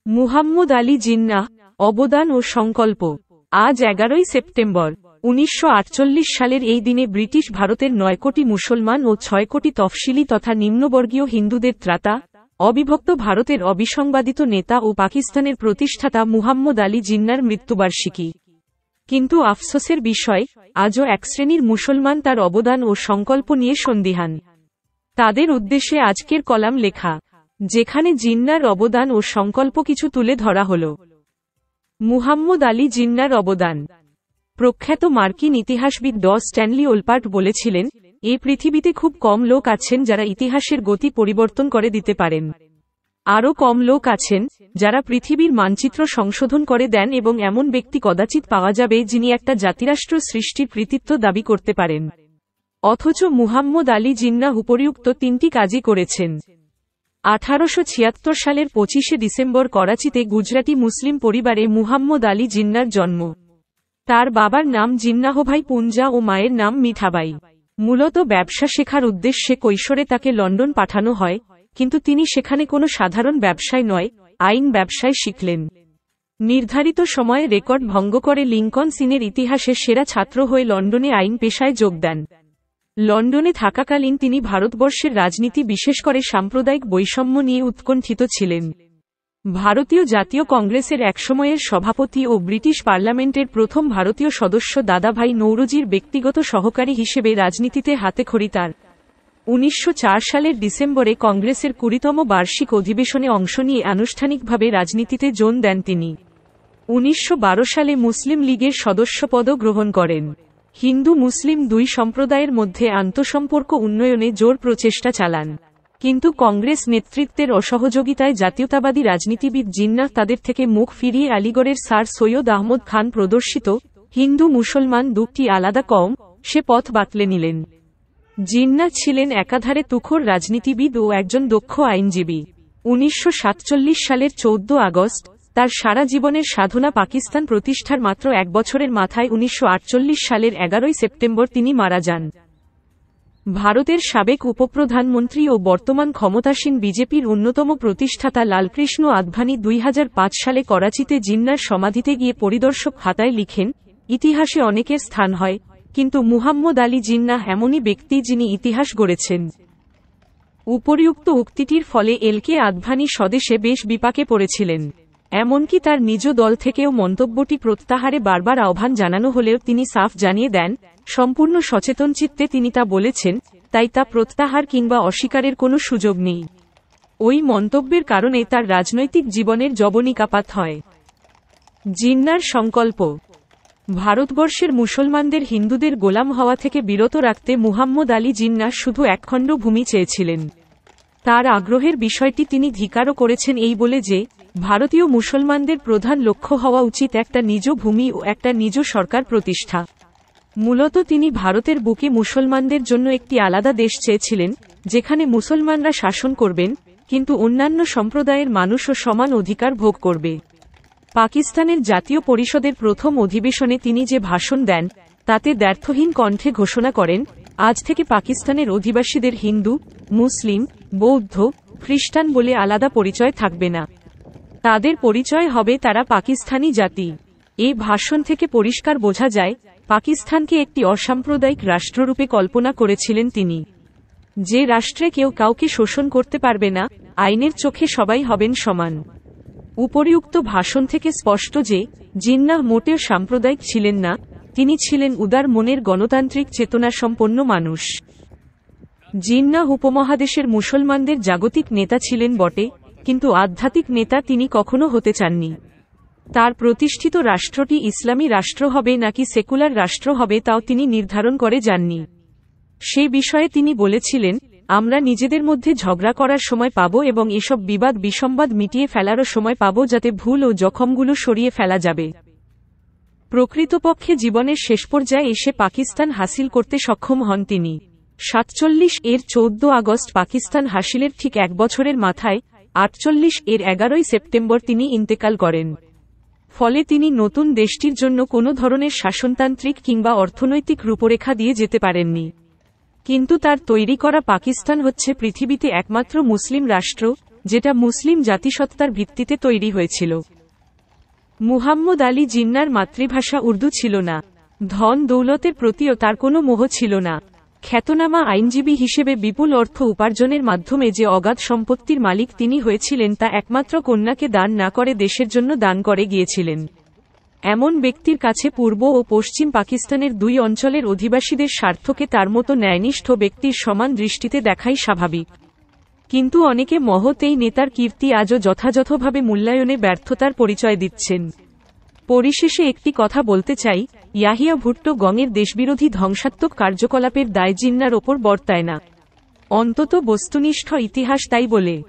মুহাম্মদ আলী জিন্নাহ, অবদান ও সংকল্প। আজ 11 সেপ্টেম্বর 1948 সালের এই দিনে ব্রিটিশ ভারতের 9 কোটি মুসলমান ও 6 কোটি তফসিলি তথা নিম্নবর্গীয় হিন্দুদের ত্রাতা, অবিভক্ত ভারতের অবিসংবাদিত নেতা ও পাকিস্তানের প্রতিষ্ঠাতা মুহাম্মদ আলী জিন্নাহর মৃত্যুবার্ষিকী। কিন্তু আফসোসের বিষয়, আজও এক শ্রেণীর মুসলমান তার অবদান ও সংকল্প নিয়ে সন্দিহান। তাদের উদ্দেশ্যে আজকের কলাম লেখা, যেখানে জিন্নাহর অবদান ও সংকল্প কিছু তুলে ধরা হল। মুহাম্মদ আলী জিন্নাহর অবদান। প্রখ্যাত মার্কিন ইতিহাসবিদ ড স্ট্যানলি ওলপার্ট বলেছিলেন, এই পৃথিবীতে খুব কম লোক আছেন যারা ইতিহাসের গতি পরিবর্তন করে দিতে পারেন। আরও কম লোক আছেন যারা পৃথিবীর মানচিত্র সংশোধন করে দেন, এবং এমন ব্যক্তি কদাচিৎ পাওয়া যাবে যিনি একটা জাতিরাষ্ট্র সৃষ্টির কৃতিত্ব দাবি করতে পারেন। অথচ মুহাম্মদ আলী জিন্নাহ উপরিউক্ত তিনটি কাজই করেছেন। 1876 সালের 25 ডিসেম্বর করাচিতে গুজরাটি মুসলিম পরিবারে মুহাম্মদ আলী জিন্নাহর জন্ম। তার বাবার নাম জিন্নাহভাই পুঞ্জা ও মায়ের নাম মিঠাবাই। মূলত ব্যবসা শেখার উদ্দেশ্যে কৈশোরে তাকে লন্ডন পাঠানো হয়, কিন্তু তিনি সেখানে কোনো সাধারণ ব্যবসায় নয়, আইন ব্যবসায় শিখলেন। নির্ধারিত সময়ে রেকর্ড ভঙ্গ করে লিঙ্কন ইনের ইতিহাসে সেরা ছাত্র হয়ে লন্ডনে আইন পেশায় যোগ দেন। লন্ডনে থাকাকালীন তিনি ভারতবর্ষের রাজনীতি, বিশেষ করে সাম্প্রদায়িক বৈষম্য নিয়ে উৎকণ্ঠিত ছিলেন। ভারতীয় জাতীয় কংগ্রেসের একসময়ের সভাপতি ও ব্রিটিশ পার্লামেন্টের প্রথম ভারতীয় সদস্য দাদাভাই নৌরোজির ব্যক্তিগত সহকারী হিসেবে রাজনীতিতে হাতেখড়ি তার। 1904 সালের ডিসেম্বরে কংগ্রেসের 20তম বার্ষিক অধিবেশনে অংশ নিয়ে আনুষ্ঠানিকভাবে রাজনীতিতে যোগ দেন তিনি। 1912 সালে মুসলিম লীগের সদস্যপদও গ্রহণ করেন। হিন্দু মুসলিম দুই সম্প্রদায়ের মধ্যে আন্তঃসম্পর্ক উন্নয়নে জোর প্রচেষ্টা চালান। কিন্তু কংগ্রেস নেতৃত্বের অসহযোগিতায় জাতীয়তাবাদী রাজনীতিবিদ জিন্নাহ তাদের থেকে মুখ ফিরিয়ে আলিগড়ের স্যার সৈয়দ আহমদ খান প্রদর্শিত হিন্দু মুসলমান দুটি আলাদা কওম, সে পথ বাতলে নিলেন। জিন্নাহ ছিলেন একাধারে তুখোড় রাজনীতিবিদ ও একজন দক্ষ আইনজীবী। 1947 সালের 14 আগস্ট তার সারা জীবনের সাধনা পাকিস্তান প্রতিষ্ঠার মাত্র এক বছরের মাথায় 1948 সালের 11 সেপ্টেম্বর তিনি মারা যান। ভারতের সাবেক উপপ্রধানমন্ত্রী ও বর্তমান ক্ষমতাসীন বিজেপির অন্যতম প্রতিষ্ঠাতা লালকৃষ্ণ আদভানি 2005 সালে করাচিতে জিন্নাহর সমাধিতে গিয়ে পরিদর্শক খাতায় লিখেন, ইতিহাসে অনেকের স্থান হয়, কিন্তু মুহাম্মদ আলী জিন্নাহ এমনই ব্যক্তি যিনি ইতিহাস গড়েছেন। উপরিউক্ত উক্তিটির ফলে এলকে আদভানি স্বদেশে বেশ বিপাকে পড়েছিলেন। এমনকি তার নিজ দল থেকেও মন্তব্যটি প্রত্যাহারে বারবার আহ্বান জানানো হলেও তিনি সাফ জানিয়ে দেন, সম্পূর্ণ সচেতন চিত্তে তিনি তা বলেছেন, তাই তা প্রত্যাহার কিংবা অস্বীকারের কোনো সুযোগ নেই। ওই মন্তব্যের কারণে তার রাজনৈতিক জীবনের যবনিকাপাত হয়। জিন্নাহর সংকল্প। ভারতবর্ষের মুসলমানদের হিন্দুদের গোলাম হওয়া থেকে বিরত রাখতে মুহাম্মদ আলী জিন্নাহ শুধু একখণ্ড ভূমি চেয়েছিলেন। তার আগ্রহের বিষয়টি তিনি ধিক্কারও করেছেন এই বলে যে, ভারতীয় মুসলমানদের প্রধান লক্ষ্য হওয়া উচিত একটা নিজ ভূমি ও একটা নিজ সরকার প্রতিষ্ঠা। মূলত তিনি ভারতের বুকে মুসলমানদের জন্য একটি আলাদা দেশ চেয়েছিলেন, যেখানে মুসলমানরা শাসন করবেন, কিন্তু অন্যান্য সম্প্রদায়ের মানুষও সমান অধিকার ভোগ করবে। পাকিস্তানের জাতীয় পরিষদের প্রথম অধিবেশনে তিনি যে ভাষণ দেন, তাতে দ্ব্যর্থহীন কণ্ঠে ঘোষণা করেন, আজ থেকে পাকিস্তানের অধিবাসীদের হিন্দু, মুসলিম, বৌদ্ধ, খ্রিস্টান বলে আলাদা পরিচয় থাকবে না। তাদের পরিচয় হবে তারা পাকিস্তানি জাতি। এই ভাষণ থেকে পরিষ্কার বোঝা যায়, পাকিস্তানকে একটি অসাম্প্রদায়িক রাষ্ট্ররূপে কল্পনা করেছিলেন তিনি। যে রাষ্ট্রে কেউ কাউকে শোষণ করতে পারবে না, আইনের চোখে সবাই হবেন সমান। উপরিউক্ত ভাষণ থেকে স্পষ্ট যে, জিন্নাহ মোটেও সাম্প্রদায়িক ছিলেন না, তিনি ছিলেন উদার মনের গণতান্ত্রিক চেতনাসম্পন্ন মানুষ। জিন্নাহ উপমহাদেশের মুসলমানদের জাগতিক নেতা ছিলেন বটে, কিন্তু আধ্যাত্মিক নেতা তিনি কখনো হতে চাননি। তার প্রতিষ্ঠিত রাষ্ট্রটি ইসলামী রাষ্ট্র হবে নাকি সেকুলার রাষ্ট্র হবে তাও তিনি নির্ধারণ করে যাননি। সে বিষয়ে তিনি বলেছিলেন, আমরা নিজেদের মধ্যে ঝগড়া করার সময় পাব এবং এসব বিবাদ বিসম্বাদ মিটিয়ে ফেলারও সময় পাব, যাতে ভুল ও জখমগুলো সরিয়ে ফেলা যাবে। প্রকৃতপক্ষে জীবনের শেষ পর্যায়ে এসে পাকিস্তান হাসিল করতে সক্ষম হন তিনি। 47 এর 14 আগস্ট পাকিস্তান হাসিলের ঠিক এক বছরের মাথায় 48 এর 11 সেপ্টেম্বর তিনি ইন্তেকাল করেন। ফলে তিনি নতুন দেশটির জন্য কোনো ধরনের শাসনতান্ত্রিক কিংবা অর্থনৈতিক রূপরেখা দিয়ে যেতে পারেননি। কিন্তু তার তৈরি করা পাকিস্তান হচ্ছে পৃথিবীতে একমাত্র মুসলিম রাষ্ট্র, যেটা মুসলিম জাতিসত্তার ভিত্তিতে তৈরি হয়েছিল। মুহাম্মদ আলী জিন্নার মাতৃভাষা উর্দু ছিল না। ধন দৌলতের প্রতিও তার কোনো মোহ ছিল না। খ্যাতনামা আইনজীবী হিসেবে বিপুল অর্থ উপার্জনের মাধ্যমে যে অগাধ সম্পত্তির মালিক তিনি হয়েছিলেন তা একমাত্র কন্যাকে দান না করে দেশের জন্য দান করে গিয়েছিলেন। এমন ব্যক্তির কাছে পূর্ব ও পশ্চিম পাকিস্তানের দুই অঞ্চলের অধিবাসীদের স্বার্থকে তার মতো ন্যায়নিষ্ঠ ব্যক্তির সমান দৃষ্টিতে দেখাই স্বাভাবিক। কিন্তু অনেকে মহৎ এই নেতার কীর্তি আজও যথাযথভাবে মূল্যায়নে ব্যর্থতার পরিচয় দিচ্ছেন। পরিশেষে একটি কথা বলতে চাই, ইয়াহিয়া ভুট্টো গঙের দেশবিরোধী ধ্বংসাত্মক কার্যকলাপের দায় জিন্নার ওপর বর্তায় না। অন্তত বস্তুনিষ্ঠ ইতিহাস তাই বলে।